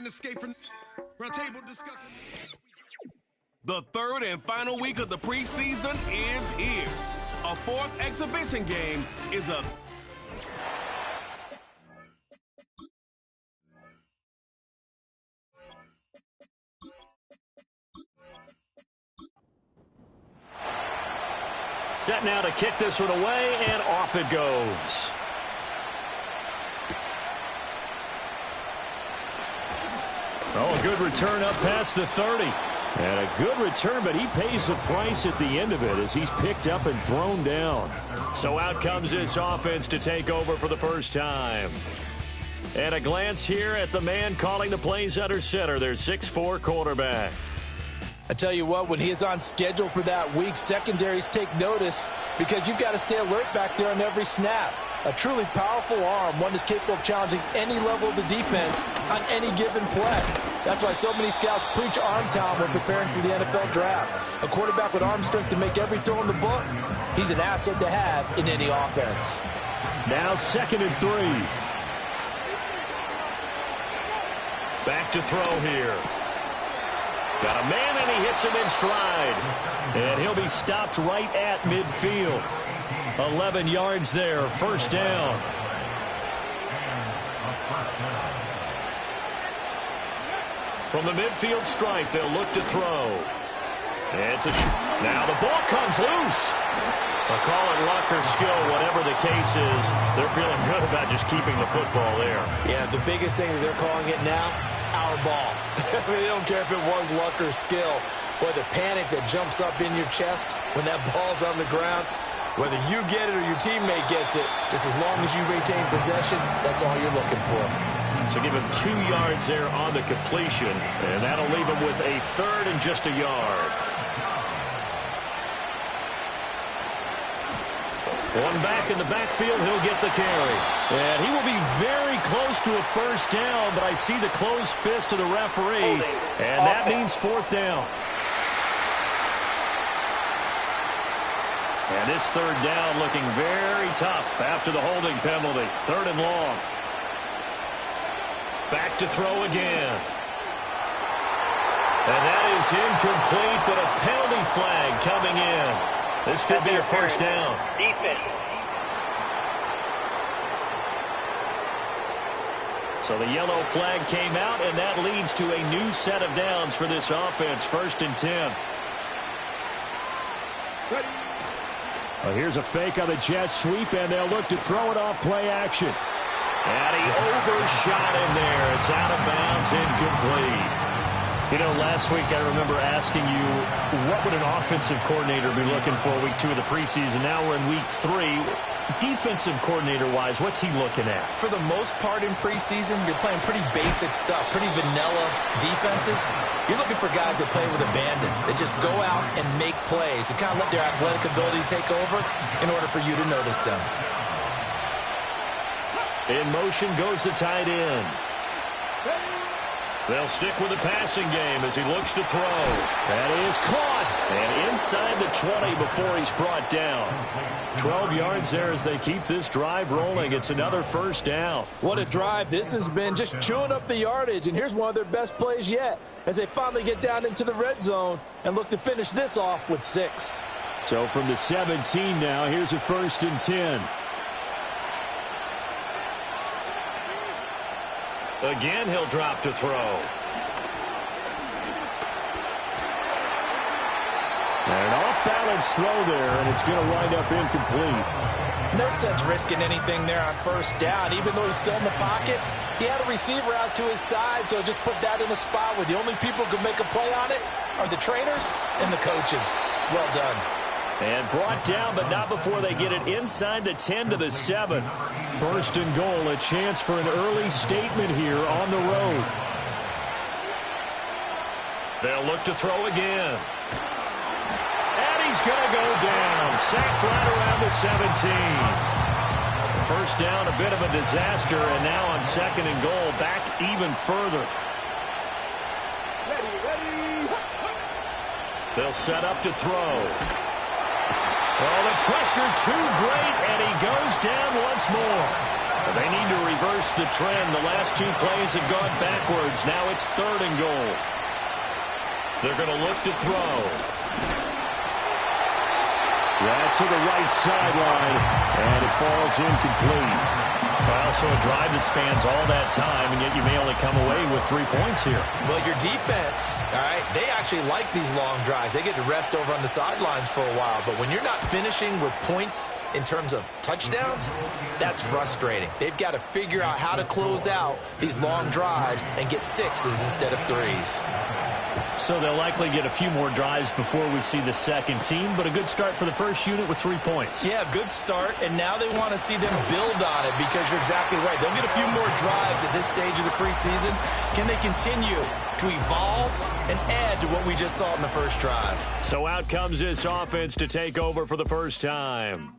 escape from our table discussing. The third and final week of the preseason is here. A fourth exhibition game is a set now to kick this one away, and off it goes. Oh, a good return up past the 30. And a good return, but he pays the price at the end of it as he's picked up and thrown down. So out comes this offense to take over for the first time. And a glance here at the man calling the plays under center, their 6'4" quarterback. I tell you what, when he is on schedule for that week, secondaries take notice because you've got to stay alert back there on every snap. A truly powerful arm, one that's capable of challenging any level of the defense on any given play. That's why so many scouts preach arm talent when preparing for the NFL draft. A quarterback with arm strength to make every throw in the book, he's an asset to have in any offense. Now 2nd and 3. Back to throw here. Got a man, and he hits him in stride. And he'll be stopped right at midfield. 11 yards there, first down. From the midfield stripe, they'll look to throw. It's a now the ball comes loose. They'll call it luck or skill, whatever the case is. They're feeling good about just keeping the football there. Yeah, the biggest thing that they're calling it now, our ball. I mean, they don't care if it was luck or skill. Boy, the panic that jumps up in your chest when that ball's on the ground, whether you get it or your teammate gets it, just as long as you retain possession, that's all you're looking for. So give him 2 yards there on the completion, and that'll leave him with a 3rd and just a yard. One back in the backfield, he'll get the carry. And he will be very close to a first down, but I see the closed fist of the referee, and that means 4th down. And this 3rd down looking very tough after the holding penalty. 3rd and long. Back to throw again. And that is incomplete, but a penalty flag coming in. This could be a first down. Defense. So the yellow flag came out, and that leads to a new set of downs for this offense. 1st and 10. Well, here's a fake on the jet sweep, and they'll look to throw it off play action. And he overshot him there. It's out of bounds, incomplete. You know, last week I remember asking you, what would an offensive coordinator be looking for week 2 of the preseason? Now we're in week 3. Defensive coordinator-wise, what's he looking at? For the most part in preseason, you're playing pretty basic stuff, pretty vanilla defenses. You're looking for guys that play with abandon, that just go out and make plays and kind of let their athletic ability take over in order for you to notice them. In motion goes the tight end. They'll stick with the passing game as he looks to throw. That is caught. And inside the 20 before he's brought down. 12 yards there as they keep this drive rolling. It's another first down. What a drive this has been, just chewing up the yardage. And here's one of their best plays yet as they finally get down into the red zone and look to finish this off with 6. So from the 17 now, here's a 1st and 10. Again, he'll drop to throw. And an off-balance throw there, and it's going to wind up incomplete. No sense risking anything there on first down. Even though he's still in the pocket, he had a receiver out to his side, so just put that in a spot where the only people who can make a play on it are the trainers and the coaches. Well done. And brought down, but not before they get it inside the 10 to the 7. 1st and goal, a chance for an early statement here on the road. They'll look to throw again. And he's going to go down. Sacked right around the 17. First down, a bit of a disaster, and now on 2nd and goal, back even further. They'll set up to throw. Oh, the pressure too great, and he goes down once more. They need to reverse the trend. The last two plays have gone backwards. Now it's 3rd and goal. They're going to look to throw. That's to the right sideline, and it falls incomplete. Well, so a drive that spans all that time, and yet you may only come away with 3 points here. Well, your defense, all right, they actually like these long drives. They get to rest over on the sidelines for a while. But when you're not finishing with points in terms of touchdowns, that's frustrating. They've got to figure out how to close out these long drives and get 6s instead of 3s. So they'll likely get a few more drives before we see the second team, but a good start for the first unit with 3 points. Yeah, good start, and now they want to see them build on it because you're exactly right. They'll get a few more drives at this stage of the preseason. Can they continue to evolve and add to what we just saw in the first drive? So out comes this offense to take over for the first time.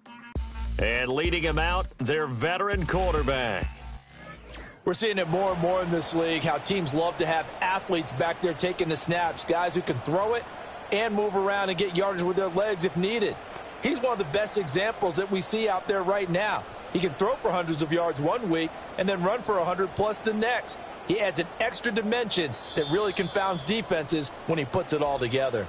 And leading him out, their veteran quarterback. We're seeing it more and more in this league, how teams love to have athletes back there taking the snaps, guys who can throw it and move around and get yardage with their legs if needed. He's one of the best examples that we see out there right now. He can throw for hundreds of yards one week and then run for 100+ the next. He adds an extra dimension that really confounds defenses when he puts it all together.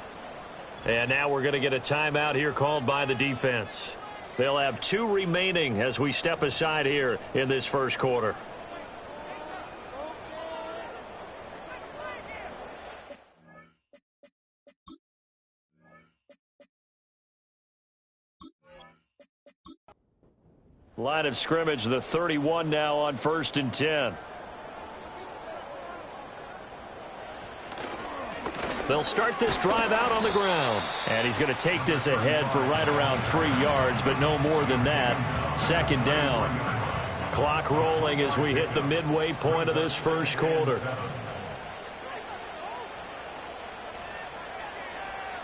And now we're going to get a timeout here called by the defense. They'll have 2 remaining as we step aside here in this first quarter. Line of scrimmage, the 31 now on 1st and 10. They'll start this drive out on the ground. And he's going to take this ahead for right around 3 yards, but no more than that. 2nd down. Clock rolling as we hit the midway point of this first quarter.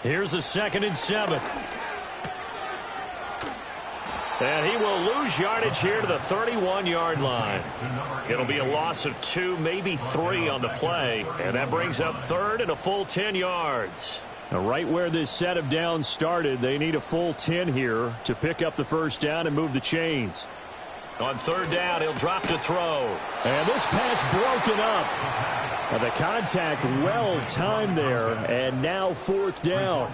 Here's a 2nd and 7. And he will lose yardage here to the 31-yard line. It'll be a loss of 2, maybe 3 on the play. And that brings up 3rd and a full 10 yards. Now, right where this set of downs started, they need a full 10 here to pick up the first down and move the chains. On 3rd down, he'll drop to throw. And this pass broken up. And the contact well timed there. And now 4th down.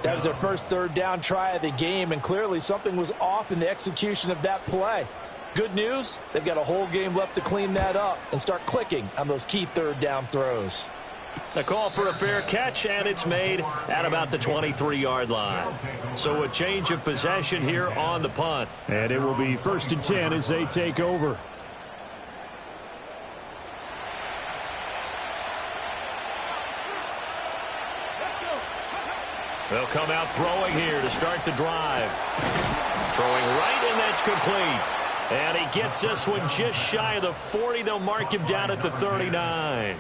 That was their first 3rd down try of the game, and clearly something was off in the execution of that play. Good news, they've got a whole game left to clean that up and start clicking on those key 3rd down throws. A call for a fair catch, and it's made at about the 23-yard line. So a change of possession here on the punt. And it will be 1st and 10 as they take over. They'll come out throwing here to start the drive. Throwing right, and that's complete. And he gets this one just shy of the 40. They'll mark him down at the 39.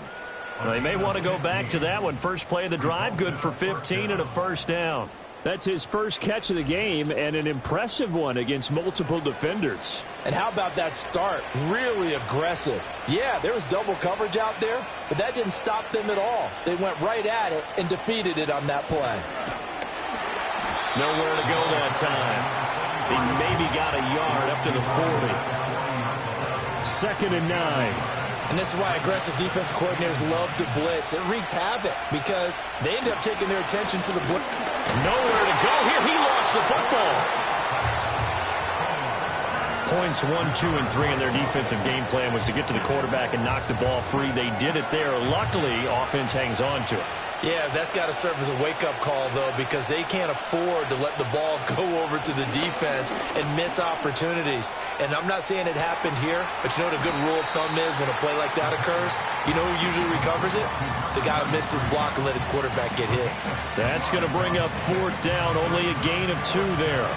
Well, they may want to go back to that one. First play of the drive, good for 15 and a 1st down. That's his first catch of the game, and an impressive one against multiple defenders. And how about that start? Really aggressive. Yeah, there was double coverage out there, but that didn't stop them at all. They went right at it and defeated it on that play. Nowhere to go that time. He maybe got a yard up to the 40. 2nd and 9. And this is why aggressive defensive coordinators love to blitz. It wreaks havoc because they end up taking their attention to the blitz. Nowhere to go here. He lost the football. Points 1, 2, and 3 in their defensive game plan was to get to the quarterback and knock the ball free. They did it there. Luckily, offense hangs on to it. Yeah, that's got to serve as a wake-up call, though, because they can't afford to let the ball go over to the defense and miss opportunities. And I'm not saying it happened here, but you know what a good rule of thumb is when a play like that occurs? You know who usually recovers it? The guy who missed his block and let his quarterback get hit. That's going to bring up 4th down, only a gain of 2 there.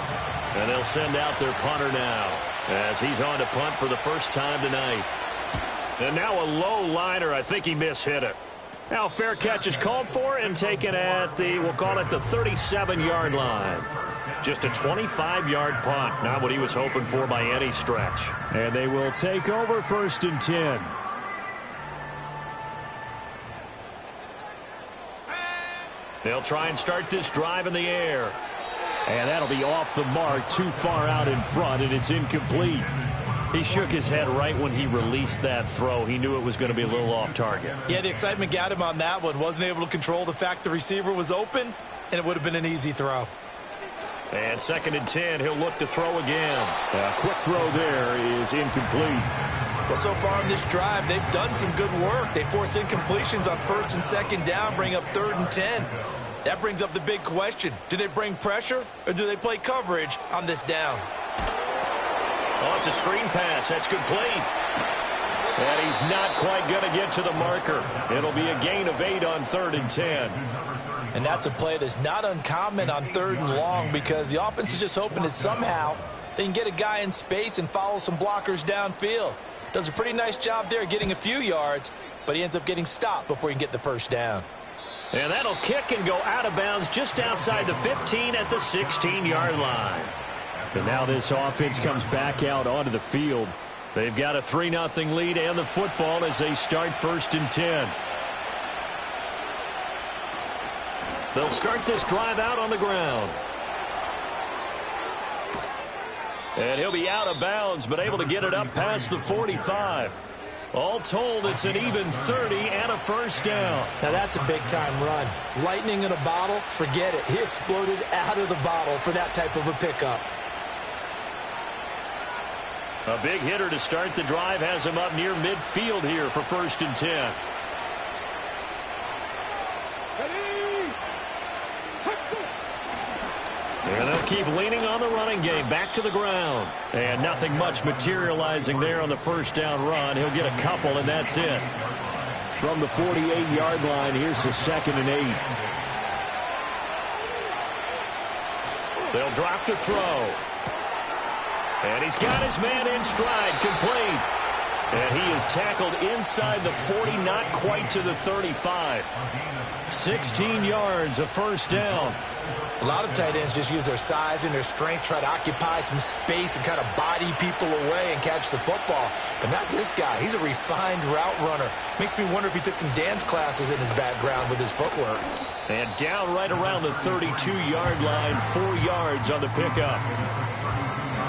And they'll send out their punter now as he's on to punt for the first time tonight. And now a low liner. I think he mishit it. Now fair catch is called for and taken at the, we'll call it the 37-yard line. Just a 25-yard punt, not what he was hoping for by any stretch. And they will take over 1st and 10. They'll try and start this drive in the air. And that'll be off the mark, too far out in front, and it's incomplete. He shook his head right when he released that throw. He knew it was going to be a little off target. Yeah, the excitement got him on that one. Wasn't able to control the fact the receiver was open, and it would have been an easy throw. And 2nd and 10, he'll look to throw again. A quick throw there is incomplete. Well, so far in this drive, they've done some good work. They force incompletions on 1st and 2nd down, bring up 3rd and 10. That brings up the big question. Do they bring pressure, or do they play coverage on this down? Oh, it's a screen pass. That's complete. And he's not quite going to get to the marker. It'll be a gain of 8 on 3rd and 10. And that's a play that's not uncommon on 3rd and long because the offense is just hoping that somehow they can get a guy in space and follow some blockers downfield. Does a pretty nice job there getting a few yards, but he ends up getting stopped before he can get the 1st down. And that'll kick and go out of bounds just outside the 15 at the 16-yard line. And now this offense comes back out onto the field. They've got a 3-0 lead and the football as they start 1st and 10. They'll start this drive out on the ground. And he'll be out of bounds, but able to get it up past the 45. All told, it's an even 30 and a 1st down. Now that's a big-time run. Lightning in a bottle, forget it. He exploded out of the bottle for that type of a pickup. A big hitter to start the drive has him up near midfield here for 1st and 10. And they'll keep leaning on the running game. Back to the ground. And nothing much materializing there on the 1st down run. He'll get a couple, and that's it. From the 48-yard line, here's the 2nd and 8. They'll drop the throw. And he's got his man in stride, complete. And he is tackled inside the 40, not quite to the 35. 16 yards, a 1st down. A lot of tight ends just use their size and their strength, try to occupy some space and kind of body people away and catch the football. But not this guy. He's a refined route runner. Makes me wonder if he took some dance classes in his background with his footwork. And down right around the 32-yard line, 4 yards on the pickup.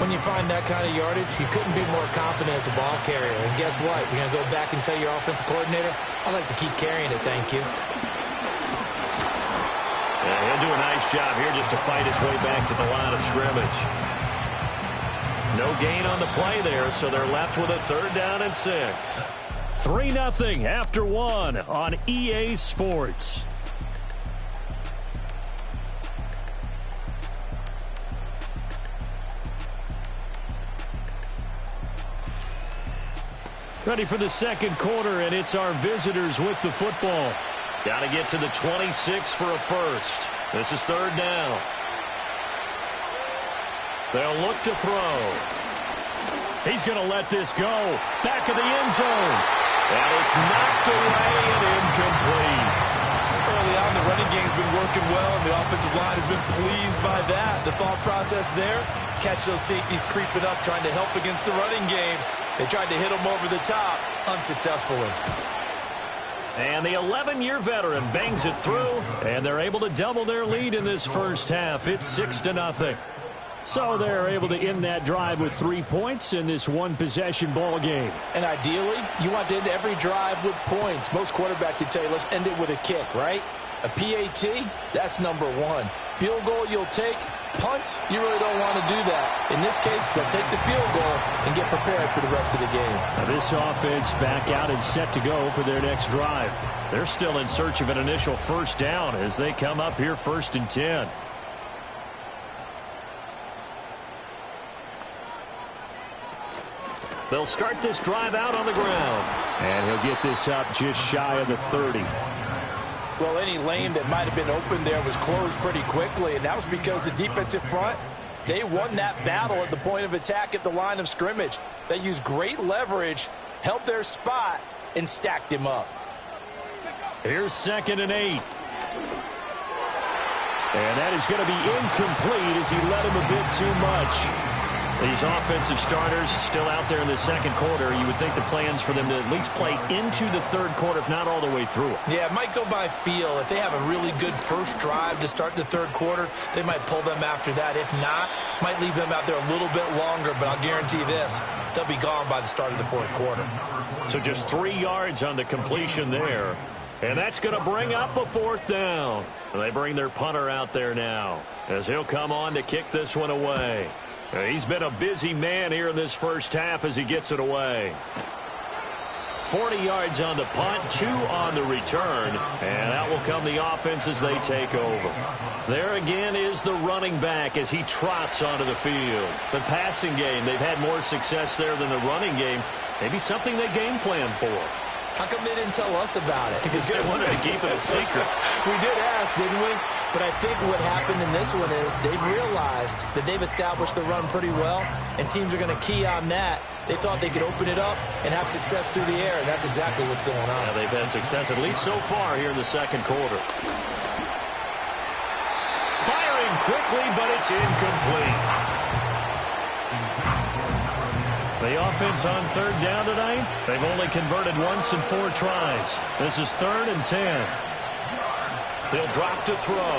When you find that kind of yardage, you couldn't be more confident as a ball carrier. And guess what? You're going to go back and tell your offensive coordinator, I'd like to keep carrying it, thank you. Yeah, he'll do a nice job here just to fight his way back to the line of scrimmage. No gain on the play there, so they're left with a 3rd down and 6. 3-0 after 1 on EA Sports. Ready for the 2nd quarter, and it's our visitors with the football. Got to get to the 26 for a 1st. This is 3rd down. They'll look to throw. He's going to let this go. Back of the end zone. And it's knocked away and incomplete. Early on, the running game's been working well, and the offensive line has been pleased by that. The thought process there, catch those safeties creeping up, trying to help against the running game. They tried to hit him over the top, unsuccessfully. And the 11-year veteran bangs it through, and they're able to double their lead in this 1st half. It's 6-0. So they're able to end that drive with 3 points in this one-possession ball game. And ideally, you want to end every drive with points. Most quarterbacks would tell you, let's end it with a kick, right? A PAT, that's number 1. Field goal you'll take. Punts, you really don't want to do that. In this case, they'll take the field goal and get prepared for the rest of the game. Now this offense back out and set to go for their next drive. They're still in search of an initial 1st down as they come up here 1st and 10. They'll start this drive out on the ground. And he'll get this up just shy of the 30. Well, any lane that might have been open there was closed pretty quickly, and that was because the defensive front, they won that battle at the point of attack at the line of scrimmage. They used great leverage, held their spot, and stacked him up. Here's 2nd and 8. And that is going to be incomplete as he led him a bit too much. These offensive starters still out there in the second quarter. You would think the plans for them to at least play into the third quarter, if not all the way through it. Yeah, it might go by feel. If they have a really good first drive to start the third quarter, they might pull them after that. If not, might leave them out there a little bit longer, but I'll guarantee this, they'll be gone by the start of the fourth quarter. So just 3 yards on the completion there. And that's going to bring up a fourth down. And they bring their punter out there now as he'll come on to kick this one away. He's been a busy man here in this first half as he gets it away. 40 yards on the punt, 2 on the return, and out will come the offense as they take over. There again is the running back as he trots onto the field. The passing game, they've had more success there than the running game. Maybe something they game plan for. How come they didn't tell us about it? Because they wanted to keep it a secret. We did ask, didn't we? But I think what happened in this one is they've realized that they've established the run pretty well, and teams are going to key on that. They thought they could open it up and have success through the air, and that's exactly what's going on. Yeah, they've had success at least so far here in the second quarter. Firing quickly, but it's incomplete. The offense on third down tonight, they've only converted once in 4 tries. This is 3rd and 10. They'll drop to throw.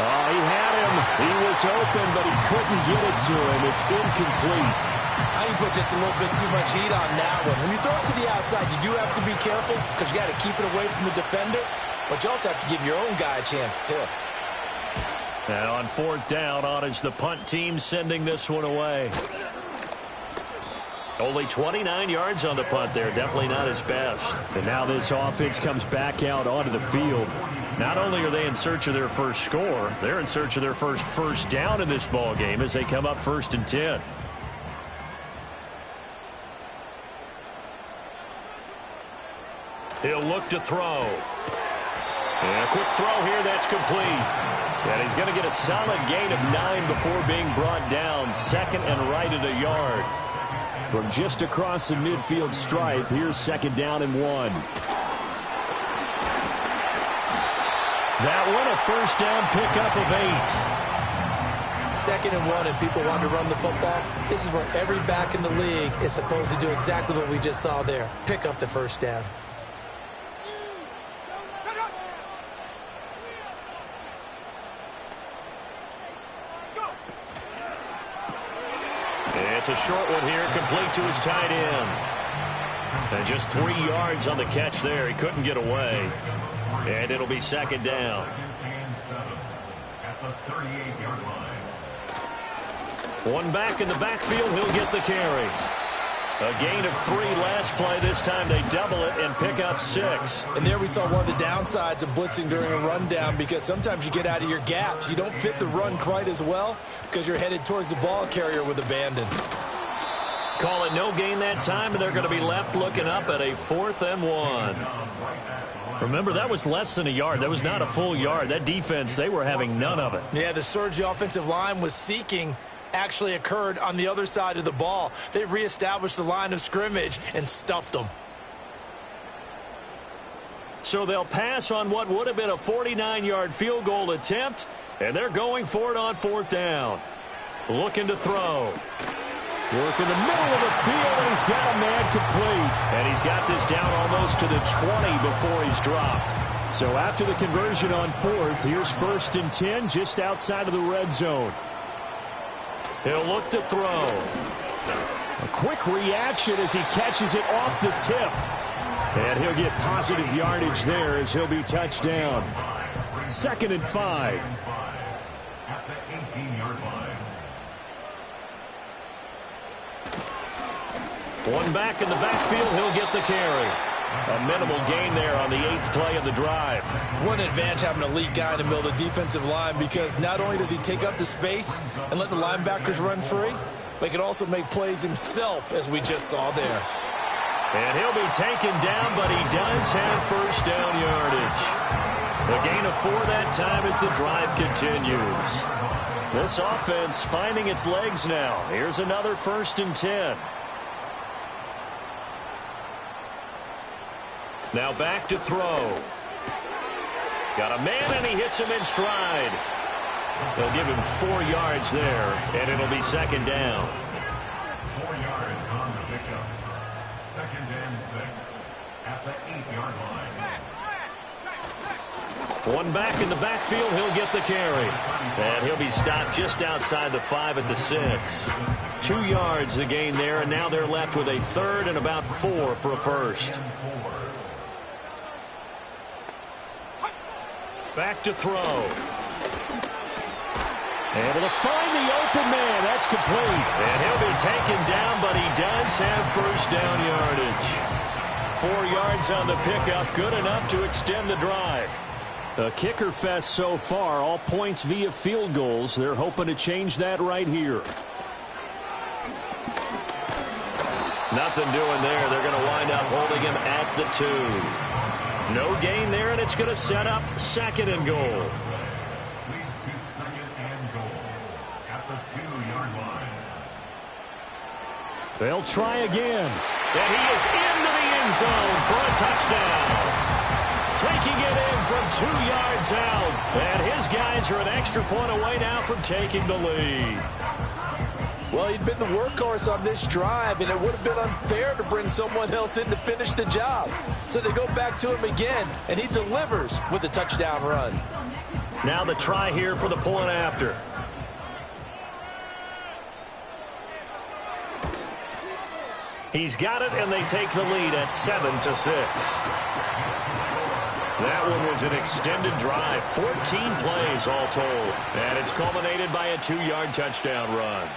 Oh, he had him. He was open, but he couldn't get it to him. It's incomplete. I think you put just a little bit too much heat on that one. When you throw it to the outside, you do have to be careful because you got to keep it away from the defender, but you also have to give your own guy a chance too. And on 4th down, on is the punt team sending this one away. Only 29 yards on the punt there. Definitely not his best. And now this offense comes back out onto the field. Not only are they in search of their first score, they're in search of their first down in this ball game as they come up 1st and 10. He'll look to throw. And a quick throw here, that's complete. And he's going to get a solid gain of 9 before being brought down. 2nd and right at a yard. From just across the midfield stripe, here's 2nd down and 1. That one a first down pickup of 8. 2nd and 1 and people want to run the football. This is where every back in the league is supposed to do exactly what we just saw there. Pick up the first down. It's a short one here, complete to his tight end. And just 3 yards on the catch there. He couldn't get away. And it'll be 2nd down. One back in the backfield, he'll get the carry. A gain of 3 last play. This time they double it and pick up 6. And there we saw one of the downsides of blitzing during a rundown because sometimes you get out of your gaps. You don't fit the run quite as well because you're headed towards the ball carrier with abandon. Call it no gain that time, and they're going to be left looking up at a 4th and 1. Remember, that was less than a yard. That was not a full yard. That defense, they were having none of it. Yeah, the surge the offensive line was seeking actually occurred on the other side of the ball. They reestablished the line of scrimmage and stuffed them. So they'll pass on what would have been a 49-yard field goal attempt, and they're going for it on 4th down. Looking to throw. Work in the middle of the field, and he's got a man complete. And he's got this down almost to the 20 before he's dropped. So after the conversion on 4th, here's 1st and 10 just outside of the red zone. He'll look to throw. A quick reaction as he catches it off the tip. And he'll get positive yardage there as he'll be touched down. 2nd and 5. At the 18-yard line. One back in the backfield, he'll get the carry. A minimal gain there on the 8th play of the drive. One advantage having an elite guy in the middle of the defensive line because not only does he take up the space and let the linebackers run free, but he can also make plays himself, as we just saw there. And he'll be taken down, but he does have first down yardage. The gain of 4 that time as the drive continues. This offense finding its legs now. Here's another 1st and 10. Now back to throw. Got a man, and he hits him in stride. They'll give him 4 yards there, and it'll be second down. 4 yards on the pickup. 2nd and 6 at the 8-yard line. One back in the backfield, he'll get the carry. And he'll be stopped just outside the 5 at the 6. 2 yards the gain there, and now they're left with a 3rd and about 4 for a first. Back to throw. Able to find the open man. That's complete. And he'll be taken down, but he does have first down yardage. 4 yards on the pickup, good enough to extend the drive. A kicker fest so far, all points via field goals. They're hoping to change that right here. Nothing doing there. They're going to wind up holding him at the 2. No gain there, and it's going to set up 2nd and goal. Leads to 2nd and goal at the 2-yard line. They'll try again. And he is into the end zone for a touchdown. Taking it in from 2 yards out. And his guys are an extra point away now from taking the lead. Well, he'd been the workhorse on this drive, and it would have been unfair to bring someone else in to finish the job. So they go back to him again, and he delivers with a touchdown run. Now the try here for the point after. He's got it, and they take the lead at 7-6. That one was an extended drive, 14 plays all told. And it's culminated by a 2-yard touchdown run.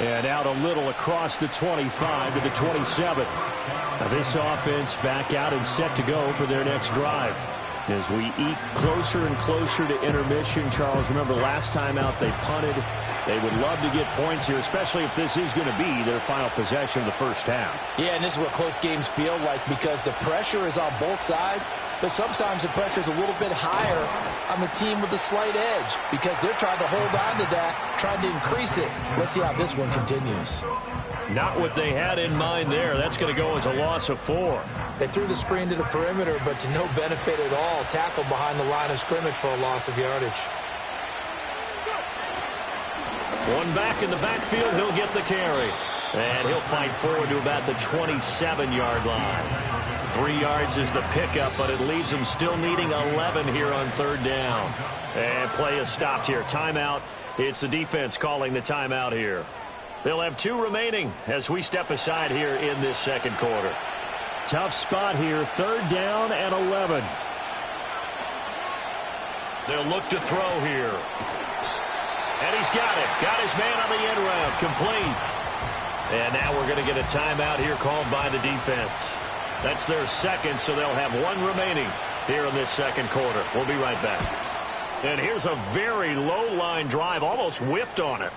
And out a little across the 25 to the 27. Now this offense back out and set to go for their next drive. As we eke closer and closer to intermission, Charles, remember last time out they punted. They would love to get points here, especially if this is going to be their final possession of the first half. Yeah, and this is what close games feel like because the pressure is on both sides, but sometimes the pressure is a little bit higher on the team with a slight edge because they're trying to hold on to that, trying to increase it. Let's see how this one continues. Not what they had in mind there. That's going to go as a loss of 4. They threw the screen to the perimeter, but to no benefit at all. Tackled behind the line of scrimmage for a loss of yardage. One back in the backfield, he'll get the carry. And he'll fight forward to about the 27-yard line. 3 yards is the pickup, but it leaves him still needing 11 here on 3rd down. And play is stopped here. Timeout. It's the defense calling the timeout here. They'll have 2 remaining as we step aside here in this second quarter. Tough spot here. 3rd down and 11. They'll look to throw here. And he's got it. Got his man on the end round. Complete. And now we're going to get a timeout here called by the defense. That's their 2nd, so they'll have 1 remaining here in this second quarter. We'll be right back. And here's a very low-line drive. Almost whiffed on it.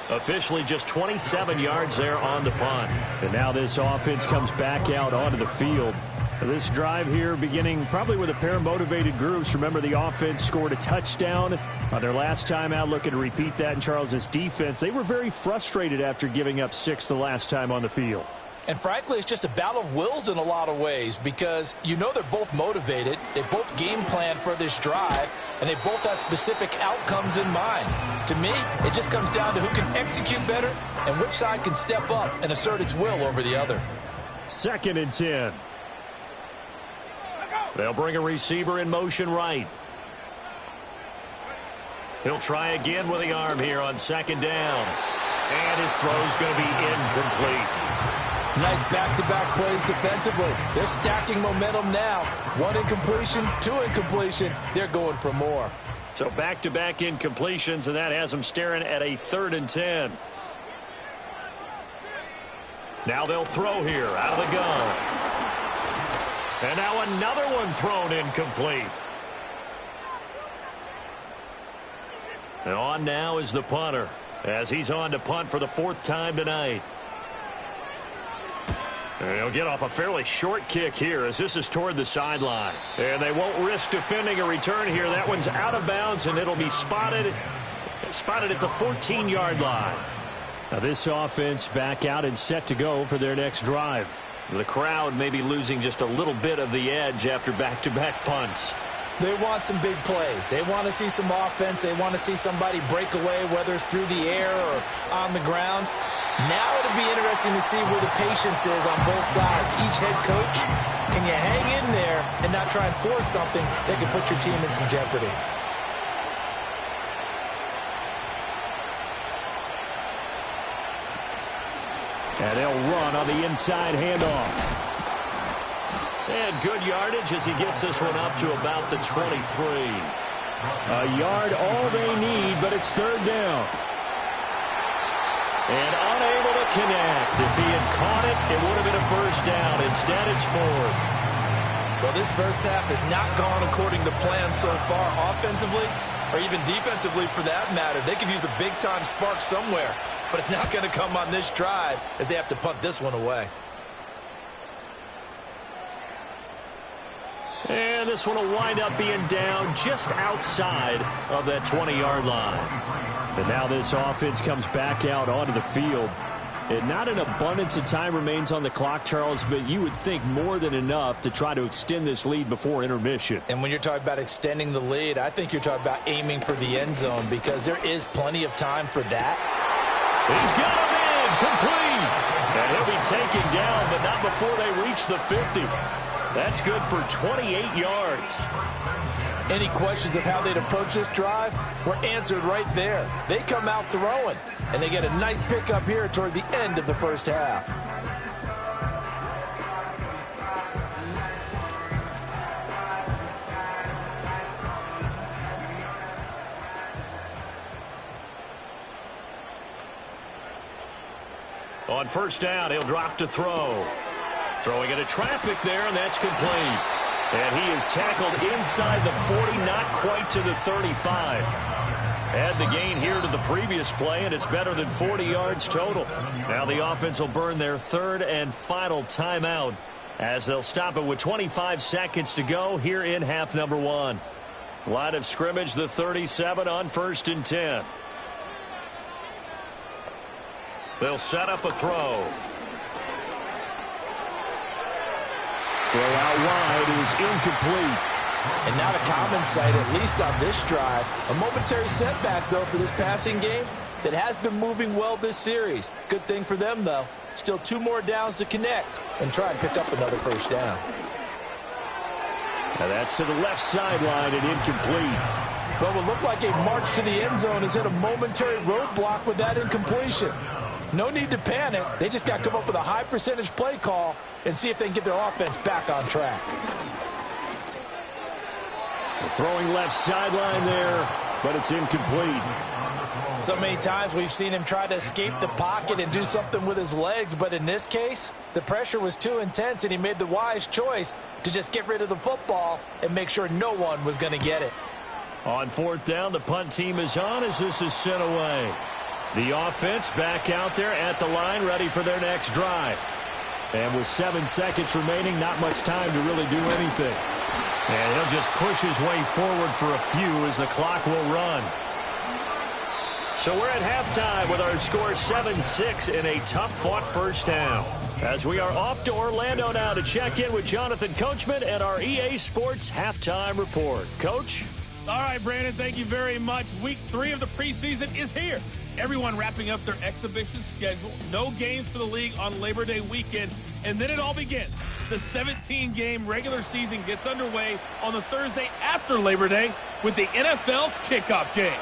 Officially just 27 yards there on the punt. And now this offense comes back out onto the field. This drive here beginning probably with a pair of motivated groups. Remember, the offense scored a touchdown on their last time out. Looking to repeat that in Charles's defense. They were very frustrated after giving up 6 the last time on the field. And frankly, it's just a battle of wills in a lot of ways because you know they're both motivated. They both game plan for this drive, and they both have specific outcomes in mind. To me, it just comes down to who can execute better and which side can step up and assert its will over the other. 2nd and 10. They'll bring a receiver in motion right. He'll try again with the arm here on 2nd down. And his throw's going to be incomplete. Nice back-to-back plays defensively. They're stacking momentum now. 1 incompletion, 2 incompletion. They're going for more. So back-to-back incompletions, and that has them staring at a 3rd and 10. Now they'll throw here out of the gun. And now another one thrown incomplete. And on now is the punter as he's on to punt for the 4th time tonight. And he'll get off a fairly short kick here as this is toward the sideline. And they won't risk defending a return here. That one's out of bounds, and it'll be spotted at the 14-yard line. Now this offense back out and set to go for their next drive. The crowd may be losing just a little bit of the edge after back-to-back punts. They want some big plays. They want to see some offense. They want to see somebody break away, whether it's through the air or on the ground. Now it'll be interesting to see where the patience is on both sides. Each head coach, can you hang in there and not try and force something that could put your team in some jeopardy? And they'll run on the inside handoff. And good yardage as he gets this one up to about the 23. A yard all they need, but it's third down. And unable to connect. If he had caught it, it would have been a first down. Instead, it's fourth. Well, this first half has not gone according to plan so far offensively, or even defensively for that matter. They could use a big-time spark somewhere, but it's not going to come on this drive as they have to punt this one away. And this one will wind up being down just outside of that 20-yard line. And now this offense comes back out onto the field. And not an abundance of time remains on the clock, Charles, but you would think more than enough to try to extend this lead before intermission. And when you're talking about extending the lead, I think you're talking about aiming for the end zone because there is plenty of time for that. He's got him in, complete. And he'll be taken down, but not before they reach the 50. That's good for 28 yards. Any questions of how they'd approach this drive were answered right there. They come out throwing, and they get a nice pickup here toward the end of the first half. On first down, he'll drop to throw. Throwing into traffic there, and that's complete. And he is tackled inside the 40, not quite to the 35. Add the gain here to the previous play, and it's better than 40 yards total. Now the offense will burn their third and final timeout as they'll stop it with 25 seconds to go here in half number one. Line of scrimmage, the 37 on 1st and 10. They'll set up a throw. Throw out wide is incomplete. And not a common sight, at least on this drive. A momentary setback, though, for this passing game that has been moving well this series. Good thing for them, though. Still 2 more downs to connect and try and pick up another first down. Now that's to the left sideline and incomplete. What would look like a march to the end zone is hit a momentary roadblock with that incompletion. No need to panic. They just got to come up with a high percentage play call and see if they can get their offense back on track. Throwing left sideline there, but it's incomplete. So many times we've seen him try to escape the pocket and do something with his legs, but in this case, the pressure was too intense and he made the wise choice to just get rid of the football and make sure no one was going to get it. On 4th down, the punt team is on as this is sent away. The offense back out there at the line, ready for their next drive. And with 7 seconds remaining, not much time to really do anything. And he'll just push his way forward for a few as the clock will run. So we're at halftime with our score 7-6 in a tough-fought first half. As we are off to Orlando now to check in with Jonathan Coachman and our EA Sports Halftime Report. Coach? All right, Brandon, thank you very much. Week 3 of the preseason is here. Everyone wrapping up their exhibition schedule. No games for the league on Labor Day weekend. And then it all begins. The 17-game regular season gets underway on the Thursday after Labor Day with the NFL kickoff game.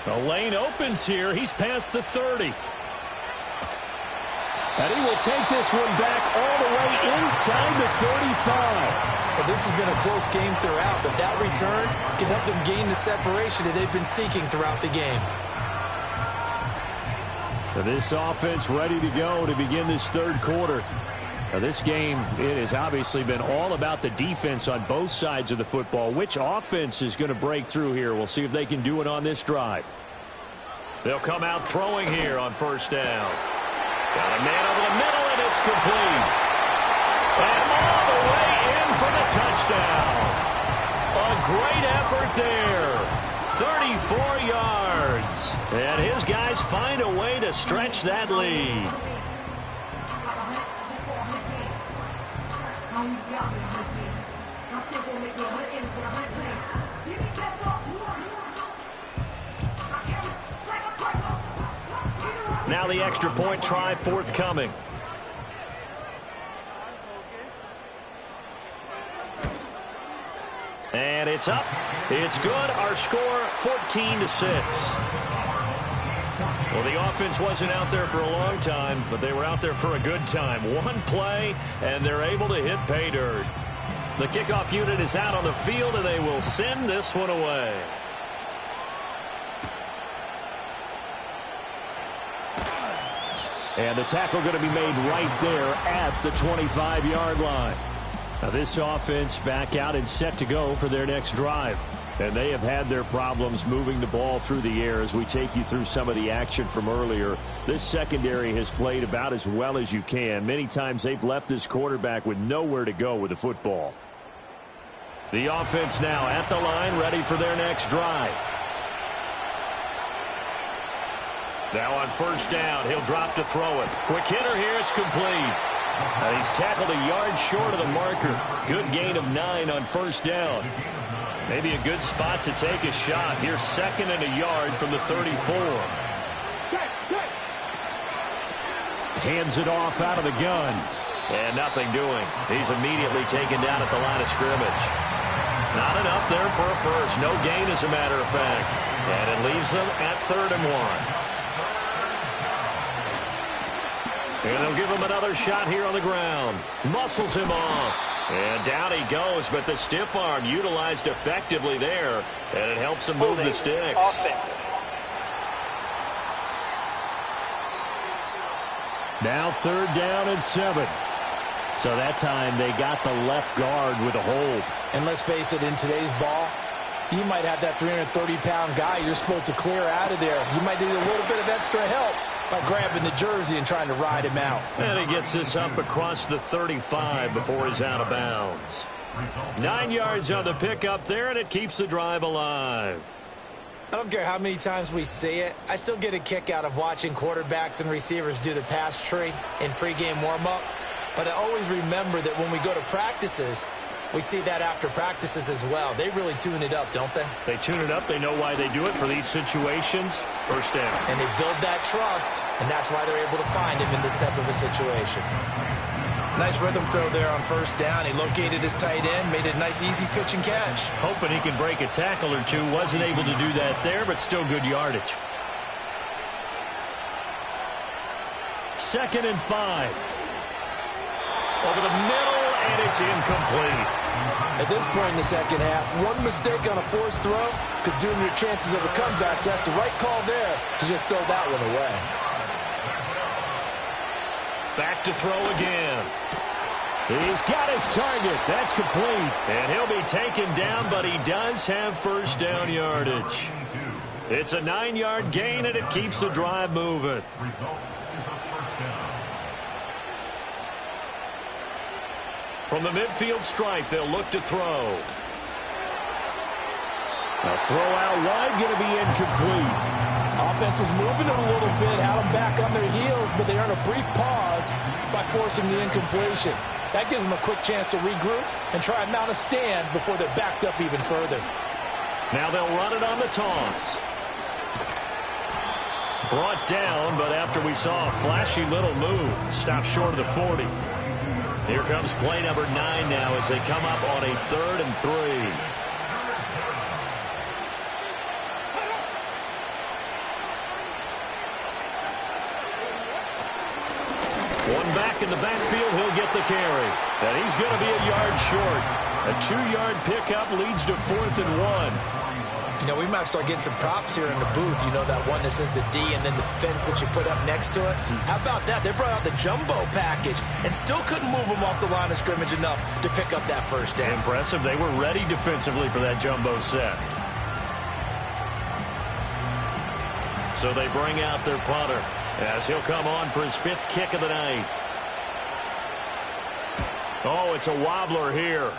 The lane opens here. He's past the 30. And he will take this one back all the way inside the 35. Well, this has been a close game throughout, but that return can help them gain the separation that they've been seeking throughout the game. Now this offense ready to go to begin this third quarter. Now this game, it has obviously been all about the defense on both sides of the football. Which offense is going to break through here? We'll see if they can do it on this drive. They'll come out throwing here on first down. Got a man over the middle, and it's complete. And all the way in for the touchdown. A great effort there. 34 yards. And his guys find a way to stretch that lead. Now the extra point try forthcoming. And it's up. It's good. Our score 14-6. Well, the offense wasn't out there for a long time, but they were out there for a good time. One play, and they're able to hit pay dirt. The kickoff unit is out on the field, and they will send this one away. And the tackle going to be made right there at the 25-yard line. Now this offense back out and set to go for their next drive. And they have had their problems moving the ball through the air as we take you through some of the action from earlier. This secondary has played about as well as you can. Many times they've left this quarterback with nowhere to go with the football. The offense now at the line, ready for their next drive. Now on first down, he'll drop to throw it. Quick hitter here, it's complete. And he's tackled a yard short of the marker. Good gain of 9 on first down. Maybe a good spot to take a shot. Here's 2nd and a yard from the 34. Hands it off out of the gun. And nothing doing. He's immediately taken down at the line of scrimmage. Not enough there for a first. No gain, as a matter of fact. And it leaves them at 3rd and 1. And they'll give him another shot here on the ground. Muscles him off. And down he goes, but the stiff arm utilized effectively there. And it helps him move the sticks. Now 3rd down and 7. So that time they got the left guard with a hold. And let's face it, in today's ball, you might have that 330-pound guy you're supposed to clear out of there. You might need a little bit of extra help by grabbing the jersey and trying to ride him out. And he gets this up across the 35 before he's out of bounds. 9 yards on the pickup there, and it keeps the drive alive. I don't care how many times we see it. I still get a kick out of watching quarterbacks and receivers do the pass tree in pregame warm-up. But I always remember that when we go to practices, we see that after practices as well. They really tune it up, don't they? They tune it up. They know why they do it for these situations. First down. And they build that trust, and that's why they're able to find him in this type of a situation. Nice rhythm throw there on first down. He located his tight end, made a nice easy pitch and catch. Hoping he can break a tackle or two. Wasn't able to do that there, but still good yardage. 2nd and 5. Over the middle, and it's incomplete. At this point in the second half, one mistake on a forced throw could doom your chances of a comeback. So that's the right call there to just throw that one away. Back to throw again. He's got his target. That's complete. And he'll be taken down, but he does have first down yardage. It's a 9-yard gain, and it keeps the drive moving. From the midfield stripe, they'll look to throw. A throw out wide, going to be incomplete. Offense was moving it a little bit, had them back on their heels, but they earned a brief pause by forcing the incompletion. That gives them a quick chance to regroup and try and mount a stand before they're backed up even further. Now they'll run it on the toss. Brought down, but after we saw a flashy little move, stopped short of the 40. Here comes play number 9 now as they come up on a 3rd and 3. One back in the backfield, he'll get the carry. And he's going to be a yard short. A 2-yard pickup leads to 4th and 1. You know, we might start getting some props here in the booth. You know, that one that says the D and then the fence that you put up next to it. How about that? They brought out the jumbo package and still couldn't move them off the line of scrimmage enough to pick up that first down. Impressive. They were ready defensively for that jumbo set. So they bring out their punter as he'll come on for his 5th kick of the night. Oh, it's a wobbler here.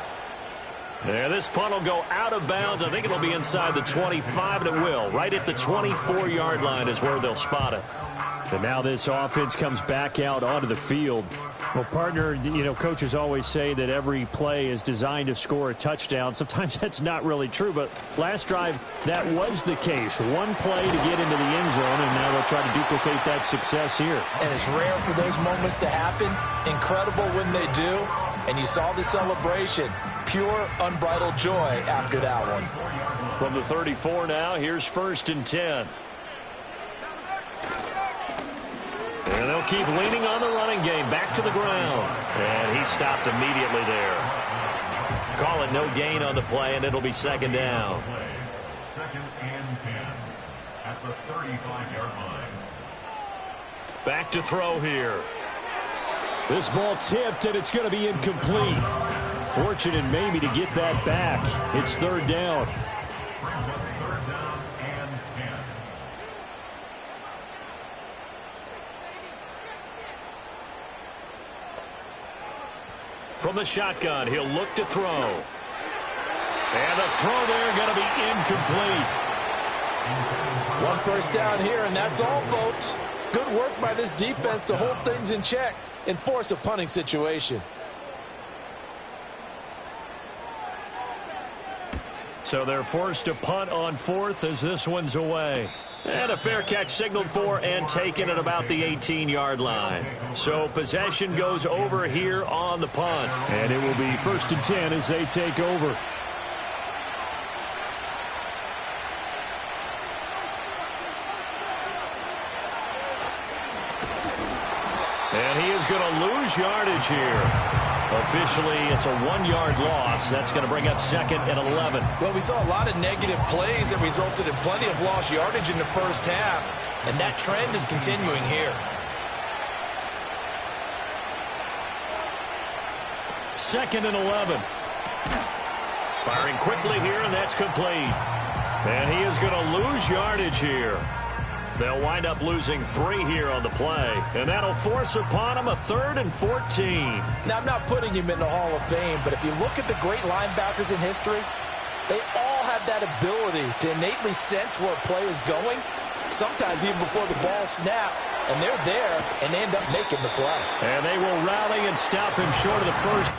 Yeah, this punt will go out of bounds. I think it'll be inside the 25, and it will. Right at the 24-yard line is where they'll spot it. And now this offense comes back out onto the field. Well, partner, you know, coaches always say that every play is designed to score a touchdown. Sometimes that's not really true, but last drive, that was the case. One play to get into the end zone, and now they'll try to duplicate that success here. And it's rare for those moments to happen. Incredible when they do. And you saw the celebration. Pure, unbridled joy after that one. From the 34 now, here's 1st and 10. And they'll keep leaning on the running game. Back to the ground. And he stopped immediately there. Call it no gain on the play, and it'll be 2nd down. 2nd and 10 at the 35-yard line. Back to throw here. This ball tipped, and it's going to be incomplete. Fortunate maybe to get that back. It's 3rd down. Brings up 3rd down and 10. From the shotgun, he'll look to throw. And the throw there going to be incomplete. 1 first down here, and that's all, folks. Good work by this defense to hold things in check and force a punting situation. So they're forced to punt on 4th as this one's away. And a fair catch signaled for and taken at about the 18-yard line. So possession goes over here on the punt. And it will be 1st and 10 as they take over. And he is going to lose yardage here. Officially, it's a 1-yard loss. That's going to bring up 2nd and 11. Well, we saw a lot of negative plays that resulted in plenty of lost yardage in the first half, and that trend is continuing here. 2nd and 11. Firing quickly here, and that's complete. And he is going to lose yardage here. They'll wind up losing 3 here on the play, and that'll force upon him a 3rd and 14. Now, I'm not putting him in the Hall of Fame, but if you look at the great linebackers in history, they all have that ability to innately sense where a play is going, sometimes even before the ball snaps, and they're there and they end up making the play. And they will rally and stop him short of the first.